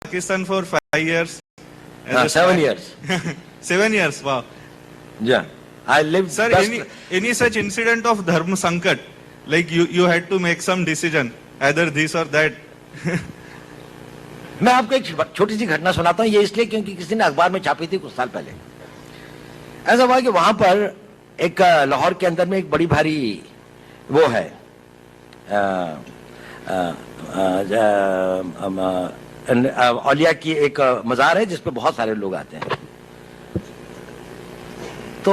Pakistan for 5 years. As a 7 spy. years. 7 years. Wow. Yeah, I lived. Sir, any such incident of dharma sankat, like you had to make some decision, either this or that. मैं आपको एक छोटी सी घटना सुनाता हूँ, ये इसलिए क्योंकि किसी ने अखबार में छापी थी कुछ साल पहले। ऐसा हुआ कि वहां पर एक लाहौर के अंदर में एक बड़ी भारी वो है औलिया की एक मजार है जिसपे बहुत सारे लोग आते हैं। तो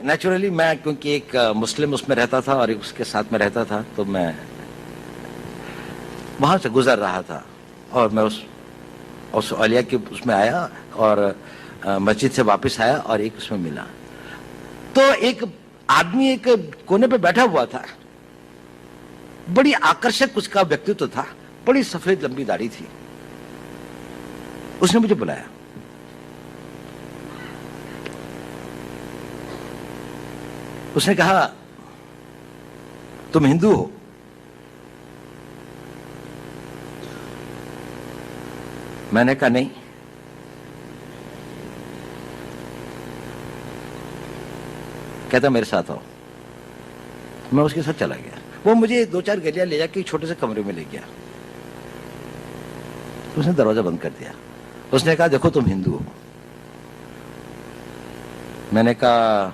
नेचुरली मैं क्योंकि एक मुस्लिम उसमें रहता था और एक उसके साथ में रहता था, तो मैं वहां से गुजर रहा था और मैं उस औलिया के उसमें आया और मस्जिद से वापस आया और एक उसमें मिला। तो एक आदमी एक कोने पे बैठा हुआ था, बड़ी आकर्षक उसका व्यक्तित्व था, बड़ी सफेद लंबी दाढ़ी थी। उसने मुझे बुलाया, उसने कहा तुम हिंदू हो? मैंने कहा नहीं। कहता मेरे साथ आओ। मैं उसके साथ चला गया। वो मुझे 2-4 गलियां ले जाके एक छोटे से कमरे में ले गया। उसने दरवाजा बंद कर दिया। उसने कहा देखो तुम हिंदू हो। मैंने कहा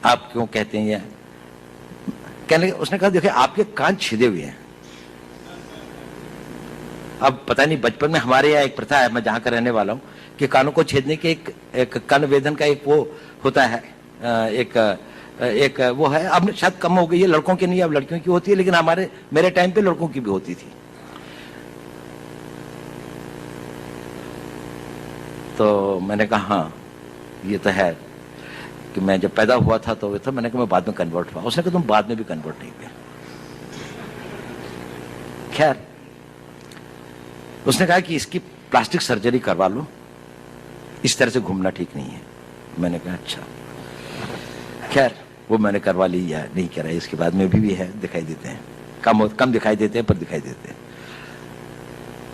आप क्यों कहते हैं ये? कहने उसने कहा देखिए आपके कान छिदे हुए हैं। अब पता नहीं बचपन में हमारे यहाँ एक प्रथा है, मैं जहां का रहने वाला हूं, कि कानों को छेदने के एक कान वेदन का एक वो होता है, एक वो है। अब शायद कम हो गई है, लड़कों की नहीं अब लड़कियों की होती है, लेकिन मेरे टाइम पे लड़कों की भी होती थी। तो मैंने कहा हाँ ये तो है कि मैं जब पैदा हुआ था तो था। मैंने कहा मैं बाद में कन्वर्ट हुआ। उसने कहा तुम बाद में भी कन्वर्ट नहीं हुए। खैर उसने कहा कि इसकी प्लास्टिक सर्जरी करवा लो, इस तरह से घूमना ठीक नहीं है। मैंने कहा अच्छा। खैर वो मैंने करवा ली या नहीं करा, इसके बाद में भी है, दिखाई देते हैं, कम दिखाई देते हैं पर दिखाई देते हैं।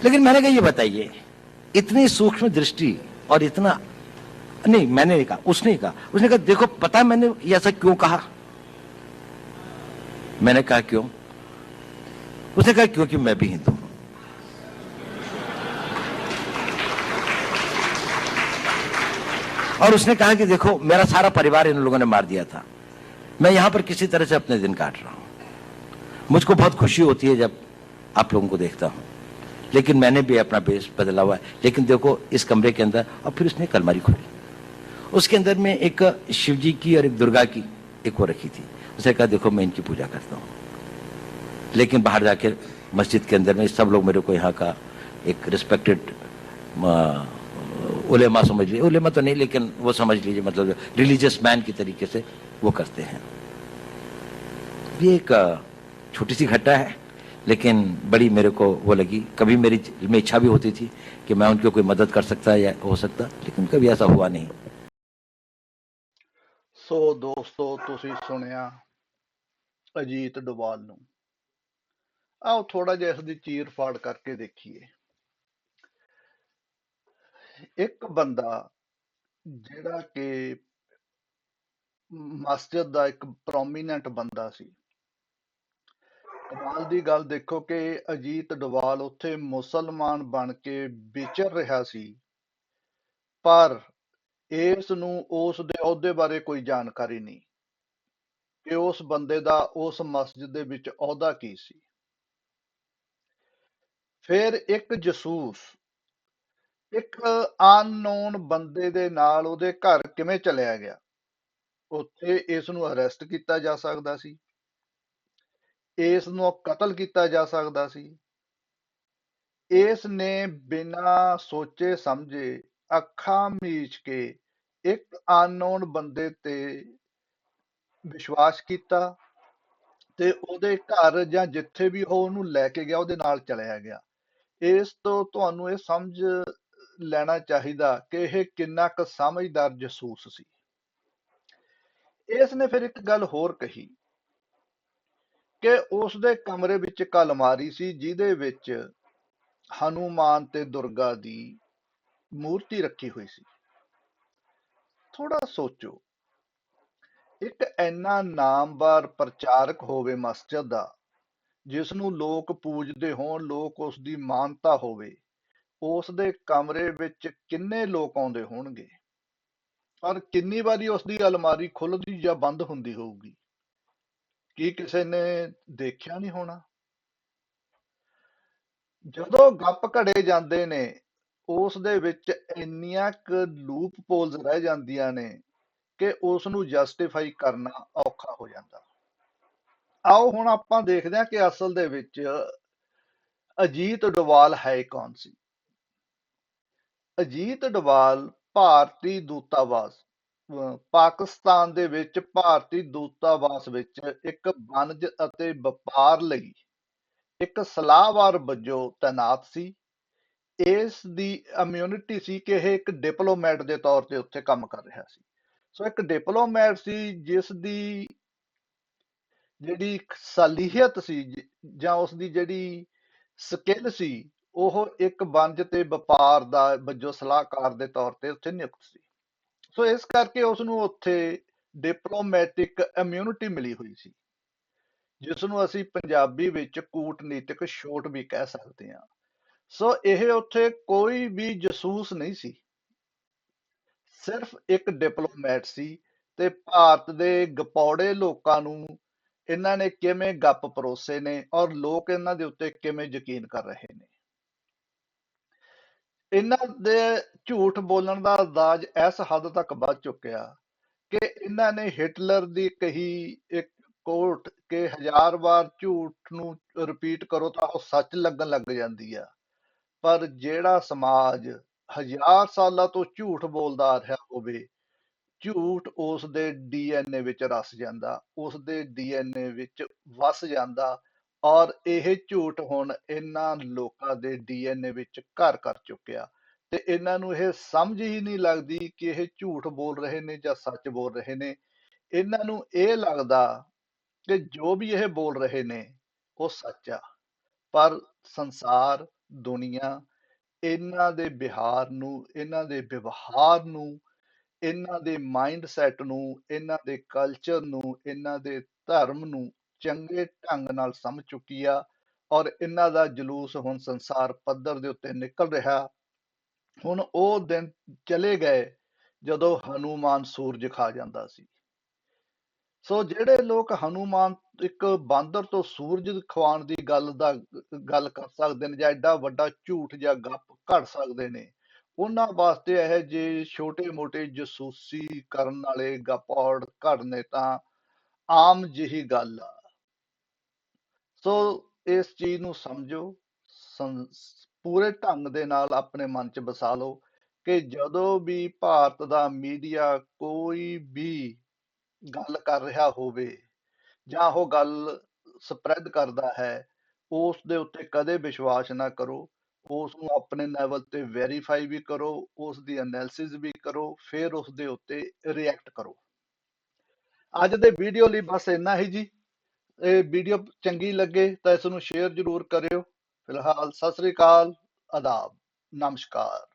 लेकिन मैंने कहा ये बताइए इतनी सूक्ष्म दृष्टि और इतना नहीं, मैंने नहीं कहा, उसने कहा। उसने कहा देखो पता है मैंने ऐसा क्यों कहा? मैंने कहा क्यों? उसने कहा क्योंकि मैं भी हिंदू हूं। और उसने कहा कि देखो मेरा सारा परिवार इन लोगों ने मार दिया था, मैं यहां पर किसी तरह से अपने दिन काट रहा हूं। मुझको बहुत खुशी होती है जब आप लोगों को देखता हूं, लेकिन मैंने भी अपना बेस बदला हुआ है। लेकिन देखो इस कमरे के अंदर, और फिर उसने एक अलमारी खोली, उसके अंदर में एक शिव जी की और एक दुर्गा की एक वो रखी थी। उसने कहा देखो मैं इनकी पूजा करता हूं, लेकिन बाहर जाके मस्जिद के अंदर में सब लोग मेरे को यहाँ का एक रिस्पेक्टेड उलेमा समझ लीजिए, उलेमा तो नहीं लेकिन वो समझ लीजिए, मतलब रिलीजियस मैन की तरीके से वो करते हैं। ये एक छोटी सी घटना है, लेकिन बड़ी मेरे को वो लगी। कभी मेरी में इच्छा भी होती थी कि मैं उनकी कोई मदद कर सकता या हो सकता, लेकिन कभी ऐसा हुआ नहीं। ਸੋ ਦੋਸਤੋ ਤੁਸੀਂ ਸੁਣਿਆ ਅਜੀਤ ਡੋਵਾਲ ਨੂੰ। ਆਓ ਥੋੜਾ ਜਿਹਾ ਇਸ ਦੀ ਚੀਰ ਫਾੜ ਕਰਕੇ ਦੇਖੀਏ। ਇੱਕ ਬੰਦਾ ਜਿਹੜਾ ਕਿ ਮਸਜਿਦ ਦਾ ਇੱਕ ਪ੍ਰੋਮੀਨੈਂਟ ਬੰਦਾ ਸੀ। ਕਮਾਲ ਦੀ ਗੱਲ ਦੇਖੋ ਕਿ ਅਜੀਤ ਡੋਵਾਲ ਉੱਥੇ ਮੁਸਲਮਾਨ ਬਣ ਕੇ ਵਿਚਰ ਰਿਹਾ ਸੀ, ਪਰ ਇਸ ਨੂੰ ਉਸ ਦੇ ਅਹੁਦੇ ਬਾਰੇ ਕੋਈ ਜਾਣਕਾਰੀ ਨਹੀਂ ਕਿ ਉਸ ਬੰਦੇ ਦਾ ਉਸ ਮਸਜਿਦ ਦੇ ਵਿੱਚ ਅਹੁਦਾ ਕੀ ਸੀ। ਫਿਰ ਇੱਕ ਜਸੂਸ ਇੱਕ ਅਨਨੋਨ ਬੰਦੇ ਦੇ ਨਾਲ ਉਹਦੇ ਘਰ ਕਿਵੇਂ ਚਲਿਆ ਗਿਆ। ਉੱਥੇ ਇਸ ਨੂੰ ਅਰੈਸਟ ਕੀਤਾ ਜਾ ਸਕਦਾ ਸੀ, ਇਸ ਨੂੰ ਕਤਲ ਕੀਤਾ ਜਾ ਸਕਦਾ ਸੀ। ਇਸ ਨੇ ਬਿਨਾਂ ਸੋਚੇ ਸਮਝੇ ਅੱਖਾਂ ਮੀਚ ਕੇ ਇੱਕ ਅਨਨੋਨ ਬੰਦੇ ਤੇ ਵਿਸ਼ਵਾਸ ਕੀਤਾ ਤੇ ਉਹਦੇ ਘਰ ਜਾਂ ਜਿੱਥੇ ਵੀ ਉਹ ਉਹਨੂੰ ਲੈ ਕੇ ਗਿਆ ਉਹਦੇ ਨਾਲ ਚਲਿਆ ਗਿਆ। ਇਸ ਤੋਂ ਤੁਹਾਨੂੰ ਇਹ ਸਮਝ ਲੈਣਾ ਚਾਹੀਦਾ ਕਿ ਇਹ ਕਿੰਨਾ ਕੁ ਸਮਝਦਾਰ ਜਸੂਸ ਸੀ। ਇਸ ਨੇ ਫਿਰ ਇੱਕ ਗੱਲ ਹੋਰ ਕਹੀ ਕਿ ਉਸ ਦੇ ਕਮਰੇ ਵਿੱਚ ਇੱਕ ਅਲਮਾਰੀ ਸੀ ਜਿਹਦੇ ਵਿੱਚ ਹਨੂਮਾਨ ਤੇ ਦੁਰਗਾ ਦੀ ਮੂਰਤੀ ਰੱਖੀ ਹੋਈ ਸੀ। ਥੋੜਾ ਸੋਚੋ, ਇੱਕ ਇੰਨਾ ਨਾਮਵਰ ਪ੍ਰਚਾਰਕ ਹੋਵੇ ਮਸਜਿਦ ਦਾ, ਜਿਸ ਨੂੰ ਲੋਕ ਪੂਜਦੇ ਹੋਣ, ਲੋਕ ਉਸ ਦੀ ਮਾਨਤਾ ਹੋਵੇ, ਉਸ ਦੇ ਕਮਰੇ ਵਿੱਚ ਕਿੰਨੇ ਲੋਕ ਆਉਂਦੇ ਹੋਣਗੇ, ਪਰ ਕਿੰਨੀ ਵਾਰੀ ਉਸ ਦੀ ਅਲਮਾਰੀ ਖੁੱਲਦੀ ਜਾਂ ਬੰਦ ਹੁੰਦੀ ਹੋਊਗੀ, ਕੀ ਕਿਸੇ ਨੇ ਦੇਖਿਆ ਨਹੀਂ ਹੋਣਾ? ਜਦੋਂ ਗੱਪ ਘੜੇ ਜਾਂਦੇ ਨੇ, ਉਸ ਦੇ ਵਿੱਚ ਇੰਨੀਆਂ ਕੁ ਲੂਪ ਪੋਲਸ ਰਹਿ ਜਾਂਦੀਆਂ ਨੇ ਕਿ ਉਸ ਨੂੰ ਜਸਟੀਫਾਈ ਕਰਨਾ ਔਖਾ ਹੋ ਜਾਂਦਾ। ਆਓ ਹੁਣ ਆਪਾਂ ਦੇਖਦੇ ਹਾਂ ਕਿ ਅਸਲ ਦੇ ਵਿੱਚ ਅਜੀਤ ਡੋਵਾਲ ਹੈ ਕੌਣ ਸੀ। ਅਜੀਤ ਡੋਵਾਲ ਭਾਰਤੀ ਦੂਤਾਵਾਸ, ਪਾਕਿਸਤਾਨ ਦੇ ਵਿੱਚ ਭਾਰਤੀ ਦੂਤਾਵਾਸ ਵਿੱਚ ਇੱਕ ਵਣਜ ਅਤੇ ਵਪਾਰ ਲਈ ਇੱਕ ਸਲਾਹਕਾਰ ਵਜੋਂ ਤੈਨਾਤ ਸੀ। ਇਸ ਦੀ ਇਮਿਊਨਿਟੀ ਸੀ ਕਿ ਇਹ ਇੱਕ ਡਿਪਲੋਮੈਟ ਦੇ ਤੌਰ ਤੇ ਉੱਥੇ ਕੰਮ ਕਰ ਰਿਹਾ ਸੀ। ਸੋ ਇੱਕ ਡਿਪਲੋਮੈਟ ਸੀ ਜਿਸ ਦੀ ਜਿਹੜੀ ਸਲੀਹੀਅਤ ਸੀ ਜਾਂ ਉਸ ਦੀ ਜਿਹੜੀ ਸਕਿੱਲ ਸੀ, ਉਹ ਇੱਕ ਵਣਜ ਤੇ ਵਪਾਰ ਦਾ ਵਜੋਂ ਸਲਾਹਕਾਰ ਦੇ ਤੌਰ ਤੇ ਉੱਥੇ ਨਿਯੁਕਤ ਸੀ। ਸੋ ਇਸ ਕਰਕੇ ਉਸ ਨੂੰ ਉੱਥੇ ਡਿਪਲੋਮੈਟਿਕ ਇਮਿਊਨਿਟੀ ਮਿਲੀ ਹੋਈ ਸੀ, ਜਿਸ ਨੂੰ ਅਸੀਂ ਪੰਜਾਬੀ ਵਿੱਚ ਕੂਟਨੀਤਿਕ ਛੋਟ ਵੀ ਕਹਿ ਸਕਦੇ ਹਾਂ। ਸੋ ਇਹ ਉੱਥੇ ਕੋਈ ਵੀ ਜਸੂਸ ਨਹੀਂ ਸੀ, ਸਿਰਫ ਇੱਕ ਡਿਪਲੋਮੈਟ ਸੀ। ਤੇ ਭਾਰਤ ਦੇ ਗਪੌੜੇ ਲੋਕਾਂ ਨੂੰ ਇਹਨਾਂ ਨੇ ਕਿਵੇਂ ਗੱਪ ਪਰੋਸੇ ਨੇ ਔਰ ਲੋਕ ਇਹਨਾਂ ਦੇ ਉੱਤੇ ਕਿਵੇਂ ਯਕੀਨ ਕਰ ਰਹੇ ਨੇ। ਇਹਨਾਂ ਦੇ ਝੂਠ ਬੋਲਣ ਦਾ ਅੰਦਾਜ਼ ਇਸ ਹੱਦ ਤੱਕ ਵੱਧ ਚੁੱਕਿਆ ਕਿ ਇਹਨਾਂ ਨੇ ਹਿਟਲਰ ਦੀ ਕਹੀ ਇੱਕ ਕੋਟ ਕਿ 1000 ਵਾਰ ਝੂਠ ਨੂੰ ਰਿਪੀਟ ਕਰੋ ਤਾਂ ਉਹ ਸੱਚ ਲੱਗਣ ਲੱਗ ਜਾਂਦੀ ਆ। ਪਰ ਜਿਹੜਾ ਸਮਾਜ 1000 ਸਾਲਾਂ ਤੋਂ ਝੂਠ ਬੋਲਦਾ ਆ ਰਿਹਾ ਹੋਵੇ, ਝੂਠ ਉਸ ਦੇ ਡੀਐਨਏ ਵਿੱਚ ਰਸ ਜਾਂਦਾ, ਉਸ ਦੇ ਡੀਐਨਏ ਵਿੱਚ ਵਸ ਜਾਂਦਾ, ਔਰ ਇਹ ਝੂਠ ਹੁਣ ਇਹਨਾਂ ਲੋਕਾਂ ਦੇ ਡੀਐਨਏ ਵਿੱਚ ਘਰ ਕਰ ਚੁੱਕਿਆ। ਤੇ ਇਹਨਾਂ ਨੂੰ ਇਹ ਸਮਝ ਹੀ ਨਹੀਂ ਲੱਗਦੀ ਕਿ ਇਹ ਝੂਠ ਬੋਲ ਰਹੇ ਨੇ ਜਾਂ ਸੱਚ ਬੋਲ ਰਹੇ ਨੇ। ਇਹਨਾਂ ਨੂੰ ਇਹ ਲੱਗਦਾ ਕਿ ਜੋ ਵੀ ਇਹ ਬੋਲ ਰਹੇ ਨੇ ਉਹ ਸੱਚ ਆ। ਪਰ ਸੰਸਾਰ, ਦੁਨੀਆ ਇਹਨਾਂ ਦੇ ਵਿਹਾਰ ਨੂੰ, ਇਹਨਾਂ ਦੇ ਵਿਵਹਾਰ ਨੂੰ, ਇਹਨਾਂ ਦੇ ਮਾਈਂਡ ਸੈਟ ਨੂੰ, ਇਹਨਾਂ ਦੇ ਕਲਚਰ ਨੂੰ, ਇਹਨਾਂ ਦੇ ਧਰਮ ਨੂੰ ਚੰਗੇ ਢੰਗ ਨਾਲ ਸਮਝ ਚੁੱਕੀ ਆ। ਔਰ ਇਹਨਾਂ ਦਾ ਜਲੂਸ ਹੁਣ ਸੰਸਾਰ ਪੱਧਰ ਦੇ ਉੱਤੇ ਨਿਕਲ ਰਿਹਾ। ਹੁਣ ਉਹ ਦਿਨ ਚਲੇ ਗਏ ਜਦੋਂ ਹਨੂਮਾਨ ਸੂਰਜ ਖਾ ਜਾਂਦਾ ਸੀ। ਸੋ ਜਿਹੜੇ ਲੋਕ ਹਨੂਮਾਨ ਇੱਕ ਬਾਂਦਰ ਤੋਂ ਸੂਰਜ ਖਵਾਉਣ ਦੀ ਗੱਲ ਕਰ ਸਕਦੇ ਨੇ, ਜਾਂ ਐਡਾ ਵੱਡਾ ਝੂਠ ਜਾਂ ਗੱਪ ਘੜ ਸਕਦੇ ਨੇ, ਉਹਨਾਂ ਵਾਸਤੇ ਇਹ ਜੇ ਛੋਟੇ ਮੋਟੇ ਜਸੂਸੀ ਕਰਨ ਵਾਲੇ ਗਪੌੜ ਘੜਨੇ ਤਾਂ ਆਮ ਜਿਹੀ ਗੱਲ ਆ। ਸੋ ਇਸ ਚੀਜ਼ ਨੂੰ ਸਮਝੋ, ਪੂਰੇ ਢੰਗ ਦੇ ਨਾਲ ਆਪਣੇ ਮਨ 'ਚ ਵਸਾ ਲਓ ਕਿ ਜਦੋਂ ਵੀ ਭਾਰਤ ਦਾ ਮੀਡੀਆ ਕੋਈ ਵੀ ਗੱਲ ਕਰ ਰਿਹਾ ਹੋਵੇ ਜਾਂ ਉਹ ਗੱਲ ਸਪਰੈਡ ਕਰਦਾ ਹੈ, ਉਸ ਦੇ ਉੱਤੇ ਕਦੇ ਵਿਸ਼ਵਾਸ ਨਾ ਕਰੋ। ਉਸ ਨੂੰ ਆਪਣੇ ਲੈਵਲ ਤੇ ਵੈਰੀਫਾਈ ਵੀ ਕਰੋ, ਉਸ ਦੀ ਐਨਾਲਿਸਿਸ ਵੀ ਕਰੋ, ਫਿਰ ਉਸ ਦੇ ਉੱਤੇ ਰਿਐਕਟ ਕਰੋ। ਅੱਜ ਦੇ ਵੀਡੀਓ ਲਈ ਬਸ ਇੰਨਾ ਹੀ ਜੀ। ਇਹ ਵੀਡੀਓ ਚੰਗੀ ਲੱਗੇ ਤਾਂ ਇਸ ਨੂੰ ਸ਼ੇਅਰ ਜ਼ਰੂਰ ਕਰਿਓ। ਫਿਲਹਾਲ ਸਤਿ ਸ੍ਰੀ ਅਕਾਲ, ਆਦਾਬ, ਨਮਸਕਾਰ।